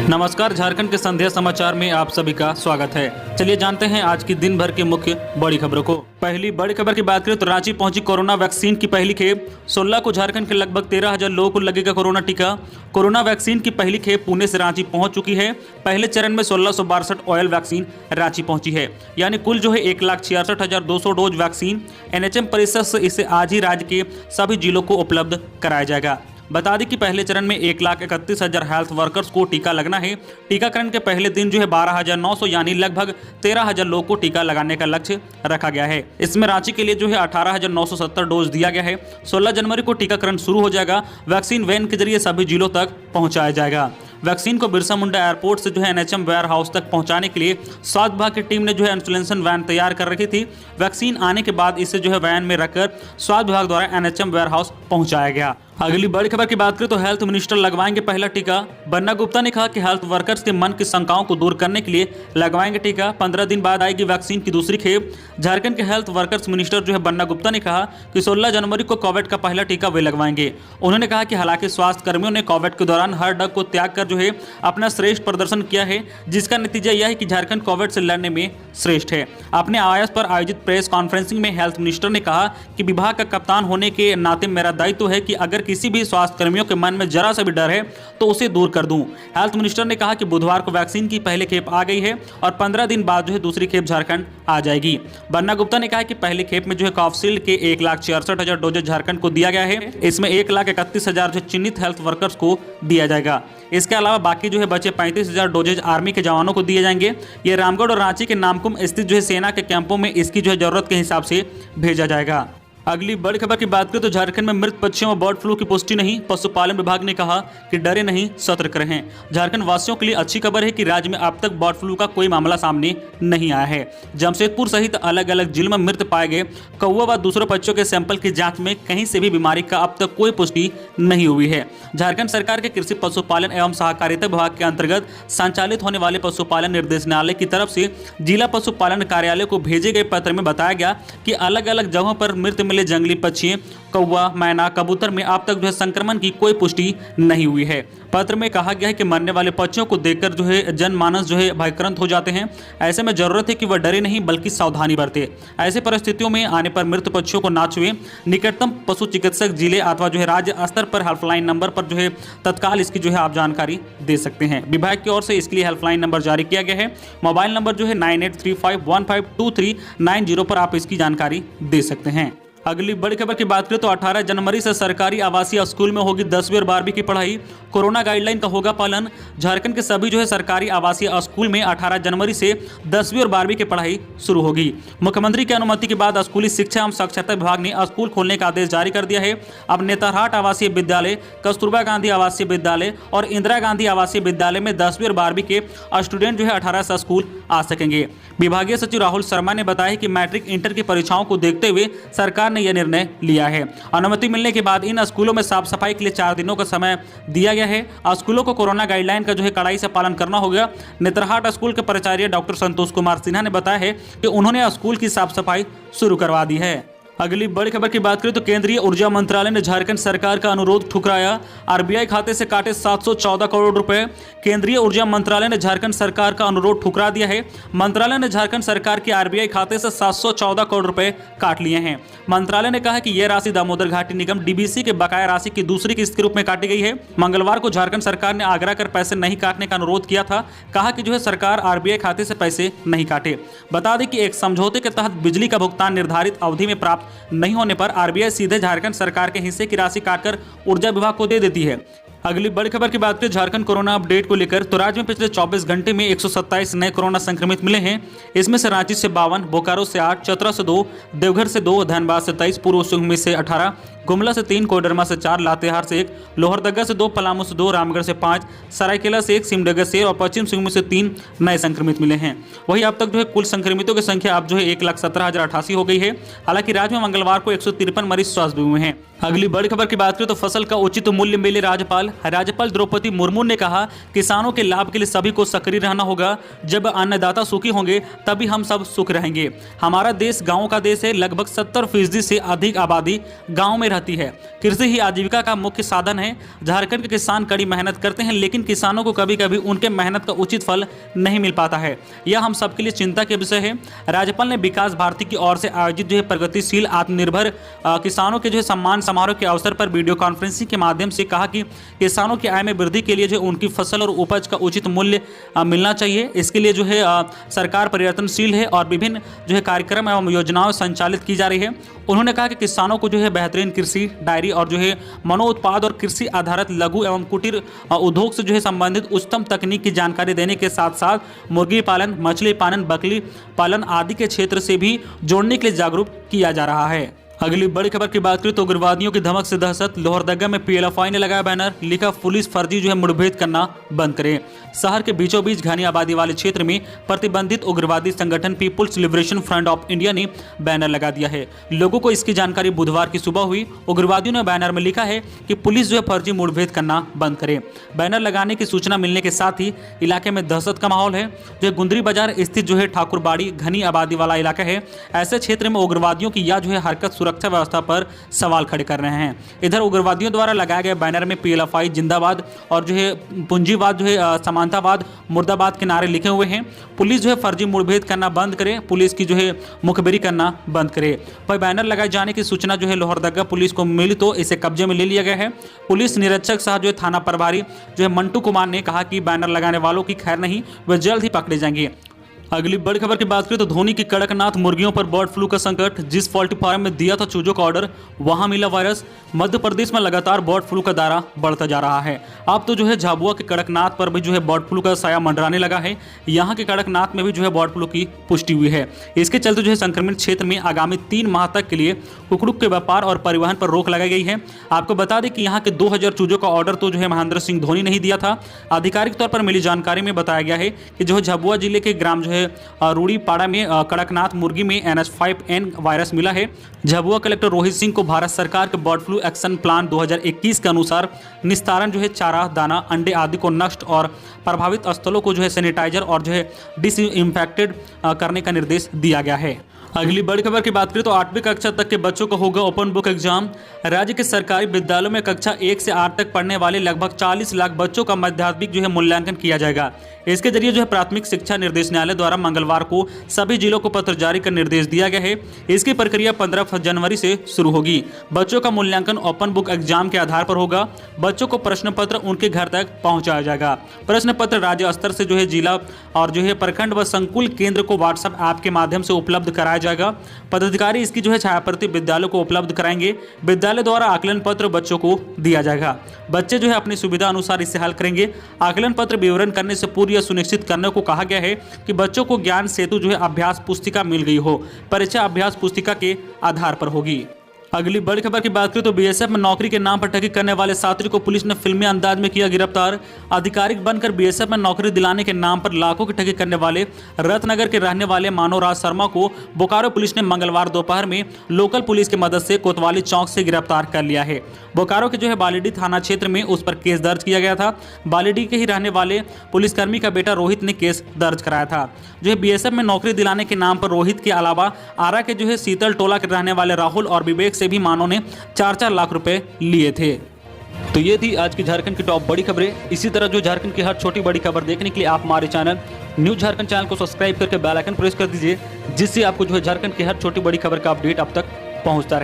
नमस्कार, झारखंड के संध्या समाचार में आप सभी का स्वागत है। चलिए जानते हैं आज की दिन भर की मुख्य बड़ी खबरों को। पहली बड़ी खबर की बात करें तो रांची पहुंची कोरोना वैक्सीन की पहली खेप। 16 को झारखंड के लगभग 13,000 लोगों को लगेगा कोरोना टीका। कोरोना वैक्सीन की पहली खेप पुणे से रांची पहुंच चुकी है। पहले चरण में 1662 ऑयल वैक्सीन रांची पहुंची है, यानी कुल जो है 1,66,200 डोज वैक्सीन। एनएचएम परिषद से इसे आज ही राज्य के सभी जिलों को उपलब्ध कराया जाएगा। बता दें कि पहले चरण में 1,31,000 हेल्थ वर्कर्स को टीका लगना है। टीकाकरण के पहले दिन जो है 12,900 यानी लगभग 13,000 लोगों को टीका लगाने का लक्ष्य रखा गया है। इसमें रांची के लिए जो है 18,970 डोज दिया गया है। 16 जनवरी को टीकाकरण शुरू हो जाएगा। वैक्सीन वैन के जरिए सभी जिलों तक पहुंचाया जाएगा। वैक्सीन को बिरसा मुंडा एयरपोर्ट से जो है एनएचएम वेयर हाउस तक पहुंचाने के लिए स्वास्थ्य विभाग की टीम ने जो है इंस्टॉलेशन वैन तैयार कर रखी थी। वैक्सीन आने के बाद इसे जो है वैन में रखकर स्वास्थ्य विभाग द्वारा एनएचएम वेयर हाउस पहुंचाया गया। अगली बड़ी खबर की बात करें तो हेल्थ मिनिस्टर लगवाएंगे पहला टीका। बन्ना गुप्ता ने कहा कि हेल्थ वर्कर्स के मन की शंकाओं को दूर करने के लिए लगवाएंगे टीका। 15 दिन बाद आएगी वैक्सीन की दूसरी खेप। झारखंड के हेल्थ वर्कर्स मिनिस्टर जो है बन्ना गुप्ता ने कहा कि 16 जनवरी को कोविड का पहला टीका वे लगवाएंगे। उन्होंने कहा कि हालांकि स्वास्थ्य कर्मियों ने कोविड के दौरान हर डग को त्याग कर जो है अपना श्रेष्ठ प्रदर्शन किया है, जिसका नतीजा यह है कि झारखंड कोविड से लड़ने में श्रेष्ठ है। अपने आवास पर आयोजित प्रेस कॉन्फ्रेंसिंग में हेल्थ मिनिस्टर ने कहा कि विभाग का कप्तान होने के नाते मेरा दायित्व है कि अगर किसी भी स्वास्थ्य कर्मियों के मन में जरा सा भी डर है तो उसे दूर कर दूं। हेल्थ मिनिस्टर ने कहा कि बुधवार को वैक्सीन की पहली खेप आ गई है और 15 दिन बाद जो है दूसरी खेप झारखंड आ जाएगी। बन्ना गुप्ता ने कहा कि पहली खेप में जो है कोविशील्ड के 1,66,000 डोजेज झारखंड को दिया गया है। इसमें 1,31,000 जो चिन्हित हेल्थ वर्कर्स को दिया जाएगा। इसके अलावा बाकी जो है बचे 35,000 डोजेज आर्मी के जवानों को दिए जाएंगे। ये रामगढ़ और रांची के नामकुम स्थित जो है सेना के कैंपों में इसकी जो है जरूरत के हिसाब से भेजा जाएगा। अगली बड़ी खबर की बात करें तो झारखंड में मृत पक्षियों में बर्ड फ्लू की पुष्टि नहीं। पशुपालन विभाग ने कहा कि डरे नहीं, सतर्क रहें। झारखंड वासियों के लिए अच्छी खबर है कि राज्य में अब तक बर्ड फ्लू का कोई मामला सामने नहीं आया है। जमशेदपुर सहित अलग अलग जिलों में मृत पाए गए कौवा व दूसरे पक्षियों के सैंपल की जांच में कहीं से भी बीमारी का अब तक कोई पुष्टि नहीं हुई है। झारखंड सरकार के कृषि पशुपालन एवं सहकारिता विभाग के अंतर्गत संचालित होने वाले पशुपालन निर्देशनालय की तरफ से जिला पशुपालन कार्यालय को भेजे गए पत्र में बताया गया कि अलग अलग जगहों पर मृत जंगली पक्षी कौवा, मैना, कबूतर में अब तक जो है संक्रमण की कोई पुष्टि नहीं हुई है। पत्र में कहा गया है कि मरने वाले पक्षियों को देखकर जो है जनमानस जो है भयक्रंत हो जाते हैं। ऐसे में जरूरत है कि वह डरे नहीं बल्कि सावधानी बरते। ऐसे परिस्थितियों में आने पर मृत पक्षियों को ना छुए। निकटतम पशु चिकित्सक जिले अथवा जो है राज्य स्तर पर हेल्पलाइन नंबर पर जो है तत्काल इसकी जो है आप जानकारी दे सकते हैं। विभाग की ओर से इसके लिए हेल्पलाइन नंबर जारी किया गया है। मोबाइल नंबर जो है 9835152390 पर आप इसकी जानकारी दे सकते हैं। अगली बड़ी खबर की बात करें तो 18 जनवरी से सरकारी आवासीय स्कूल में होगी 10वीं और 12वीं की पढ़ाई। कोरोना गाइडलाइन का होगा पालन। झारखंड के सभी जो है सरकारी आवासीय स्कूल में 18 जनवरी से 10वीं और 12वीं की पढ़ाई शुरू होगी। मुख्यमंत्री की अनुमति के बाद स्कूली शिक्षा एवं साक्षरता विभाग ने स्कूल खोलने का आदेश जारी कर दिया है। अब नेतरहाट आवासीय विद्यालय, कस्तूरबा गांधी आवासीय विद्यालय और इंदिरा गांधी आवासीय विद्यालय में 10वीं और 12वीं के स्टूडेंट जो है 18 से स्कूल आ सकेंगे। विभागीय सचिव राहुल शर्मा ने बताया कि मैट्रिक इंटर की परीक्षाओं को देखते हुए सरकार ने यह निर्णय लिया है। अनुमति मिलने के बाद इन स्कूलों में साफ सफाई के लिए 4 दिनों का समय दिया गया है। स्कूलों को कोरोना गाइडलाइन का जो है कड़ाई से पालन करना होगा। नेतरहाट स्कूल के प्राचार्य डॉक्टर संतोष कुमार सिन्हा ने बताया है कि उन्होंने स्कूल की साफ सफाई शुरू करवा दी है। अगली बड़ी खबर की बात करें तो केंद्रीय ऊर्जा मंत्रालय ने झारखंड सरकार का अनुरोध ठुकराया। आरबीआई खाते से काटे 714 करोड़ रुपए। केंद्रीय ऊर्जा मंत्रालय ने झारखंड सरकार का अनुरोध ठुकरा दिया है। मंत्रालय ने झारखंड सरकार के आरबीआई खाते से 714 करोड़ रुपए काट लिए हैं। मंत्रालय ने कहा कि यह राशि दामोदर घाटी निगम डीबीसी के बकाया राशि की दूसरी किस्त के रूप में काटी गई है। मंगलवार को झारखंड सरकार ने आग्रह कर पैसे नहीं काटने का अनुरोध किया था। कहा कि जो है सरकार आरबीआई खाते से पैसे नहीं काटे। बता दें कि एक समझौते के तहत बिजली का भुगतान निर्धारित अवधि में प्राप्त नहीं होने पर आरबीआई सीधे झारखंड सरकार के हिस्से की राशि काटकर ऊर्जा विभाग को दे देती है। अगली बड़ी खबर की बात करें झारखंड कोरोना अपडेट को लेकर तो राज्य में पिछले 24 घंटे में 127 नए कोरोना संक्रमित मिले हैं। इसमें से रांची से 52, बोकारो से 8, चतरा से 2, देवघर से 2, धनबाद से 23, पूर्व सिंहभूम से 18, गुमला से 3, कोडरमा से 4, लातेहार से 1, लोहरदगा से 2, पलामू से 2, रामगढ़ से 5, सरायकेला से 1, सिमडेगा से और पश्चिम सिंहभूम से 3 नए संक्रमित मिले हैं। वहीं अब तक जो है कुल संक्रमितों की संख्या अब जो है 1,17,088 हो गई है। हालांकि राज्य में मंगलवार को 153 मरीज स्वस्थ भी हुए हैं। अगली बड़ी खबर की बात करें तो फसल का उचित मूल्य मिले राज्यपाल द्रौपदी मुर्मू ने कहा किसानों के लाभ के लिए सभी को सक्रिय रहना होगा। जब अन्नदाता सुखी होंगे तभी हम सब सुख रहेंगे। हमारा देश गांवों का देश है। लगभग 70% से अधिक आबादी गांव में रहती है। कृषि ही आजीविका का मुख्य साधन है। झारखंड के किसान कड़ी मेहनत करते हैं, लेकिन किसानों को कभी कभी उनके मेहनत का उचित फल नहीं मिल पाता है। यह हम सबके लिए चिंता के विषय है। राज्यपाल ने विकास भारती की ओर से आयोजित प्रगतिशील आत्मनिर्भर किसानों के सम्मान समारोह के अवसर पर वीडियो कॉन्फ्रेंसिंग के माध्यम से कहा कि किसानों की आय में वृद्धि के लिए उनकी फसल और उपज का उचित मूल्य मिलना चाहिए। इसके लिए सरकार परिवर्तनशील है और विभिन्न कार्यक्रम एवं योजनाएं संचालित की जा रही है। उन्होंने कहा कि किसानों को बेहतरीन कृषि डायरी और मनोउत्पाद और कृषि आधारित लघु एवं कुटीर उद्योग से संबंधित उच्चतम तकनीक की जानकारी देने के साथ साथ मुर्गी पालन, मछली पालन, बकरी पालन आदि के क्षेत्र से भी जोड़ने के लिए जागरूक किया जा रहा है। अगली बड़ी खबर की बात करें तो उग्रवादियों की धमक से दहशत। लोहरदगा में पीएलएफआई ने लगाया बैनर, लिखा पुलिस फर्जी मुठभेड़ करना बंद करे। शहर के बीचों बीच घनी आबादी वाले क्षेत्र में प्रतिबंधित उग्रवादी संगठन People's Liberation Front of India ने बैनर लगा दिया है। लोगों को इसकी जानकारी बुधवार की सुबह हुई। उग्रवादियों ने बैनर में लिखा है कि पुलिस फर्जी मुठभेड़ करना बंद करे। बैनर लगाने की सूचना मिलने के साथ ही इलाके में दहशत का माहौल है। गुंदरी बाजार स्थित ठाकुरबाड़ी घनी आबादी वाला इलाका है। ऐसे क्षेत्र में उग्रवादियों की यह हरकत सुरक्षा व्यवस्था पर सवाल खड़े कर रहे हैं। इधर उग्रवादियों द्वारा लगाए गए बैनर में पीएलएफआई जिंदाबाद और पूंजीवाद समानतावाद मुर्दाबाद के नारे लिखे हुए हैं। पुलिस फर्जी मुठभेड़ करना बंद करे, पुलिस की मुखबिरी करना बंद करे। पर बैनर लगाए जाने की सूचना लोहरदगा पुलिस को मिली तो इसे कब्जे में ले लिया गया है। पुलिस निरीक्षक साहब थाना प्रभारी मंटू कुमार ने कहा कि बैनर लगाने वालों की खैर नहीं, वे जल्द ही पकड़े जाएंगे। अगली बड़ी खबर की बात करें तो धोनी की कड़कनाथ मुर्गियों पर बर्ड फ्लू का संकट। जिस पोल्ट्री फार्म में दिया था चूजों का ऑर्डर, वहां मिला वायरस। मध्य प्रदेश में लगातार बर्ड फ्लू का दायरा बढ़ता जा रहा है। अब तो झाबुआ के कड़कनाथ पर भी बर्ड फ्लू का साया मंडराने लगा है। यहाँ के कड़कनाथ में भी बर्ड फ्लू की पुष्टि हुई है। इसके चलते संक्रमित क्षेत्र में आगामी 3 माह तक के लिए कुकड़ू के व्यापार और परिवहन पर रोक लगाई गई है। आपको बता दें कि यहाँ के 2000 चूजों का ऑर्डर तो महेंद्र सिंह धोनी नहीं दिया था। आधिकारिक तौर पर मिली जानकारी में बताया गया है कि झाबुआ जिले के ग्राम रूड़ीपाड़ा में कड़कनाथ मुर्गी में NH5N वायरस मिला है। झाबुआ कलेक्टर रोहित सिंह को भारत सरकार के बर्ड फ्लू एक्शन प्लान 2021 के अनुसार निस्तारण चारा, दाना, अंडे आदि को नष्ट और प्रभावित स्थलों को सैनिटाइजर और डिसइंफेक्टेड करने का निर्देश दिया गया है। अगली बड़ी खबर की बात करें तो 8वीं कक्षा तक के बच्चों का होगा ओपन बुक एग्जाम। राज्य के सरकारी विद्यालयों में कक्षा 1 से 8 तक पढ़ने वाले लगभग 40 लाख बच्चों का माध्यमिक मूल्यांकन किया जाएगा। इसके जरिए प्राथमिक शिक्षा निर्देशालय द्वारा मंगलवार को सभी जिलों को पत्र जारी कर निर्देश दिया गया है। इसकी प्रक्रिया 15 जनवरी से शुरू होगी। बच्चों का मूल्यांकन ओपन बुक एग्जाम के आधार पर होगा। बच्चों को प्रश्न पत्र उनके घर तक पहुंचाया जाएगा। प्रश्न पत्र राज्य स्तर से जिला और प्रखंड व संकुल केंद्र को व्हाट्सएप ऐप के माध्यम से उपलब्ध कराया जाएगा। पदाधिकारी इसकी छायाप्रति विद्यालय को उपलब्ध कराएंगे। विद्यालय द्वारा आकलन पत्र बच्चों को दिया जाएगा। बच्चे अपनी सुविधा अनुसार इसे हल करेंगे। आकलन पत्र विवरण करने से पूर्व यह सुनिश्चित करने को कहा गया है कि बच्चों को ज्ञान सेतु अभ्यास पुस्तिका मिल गई हो। परीक्षा अभ्यास पुस्तिका के आधार पर होगी। अगली बड़ी खबर की बात करें तो बीएसएफ में नौकरी के नाम पर ठगी करने वाले छात्र को पुलिस ने फिल्मी अंदाज में किया गिरफ्तार। आधिकारिक बनकर बीएसएफ में नौकरी दिलाने के नाम पर लाखों की ठगी करने वाले रत्नगर के रहने वाले मानवराज शर्मा को बोकारो पुलिस ने मंगलवार दोपहर में लोकल पुलिस की मदद से कोतवाली चौक से गिरफ्तार कर लिया है। बोकारो के बालीडी थाना क्षेत्र में उस पर केस दर्ज किया गया था। बालीडी के ही रहने वाले पुलिसकर्मी का बेटा रोहित ने केस दर्ज कराया था। बीएसएफ में नौकरी दिलाने के नाम पर रोहित के अलावा आरा के शीतल टोला के रहने वाले राहुल और विवेक से भी मानव ने 4-4 लाख रुपए लिए थे। तो ये थी आज की झारखंड की टॉप बड़ी खबरें। इसी तरह झारखंड की हर छोटी बड़ी खबर देखने के लिए आप हमारे चैनल न्यूज झारखंड चैनल को सब्सक्राइब करके बेल आइकन प्रेस कर दीजिए, जिससे आपको झारखंड की हर छोटी बड़ी खबर का अपडेट अब तक पहुंचता रहे।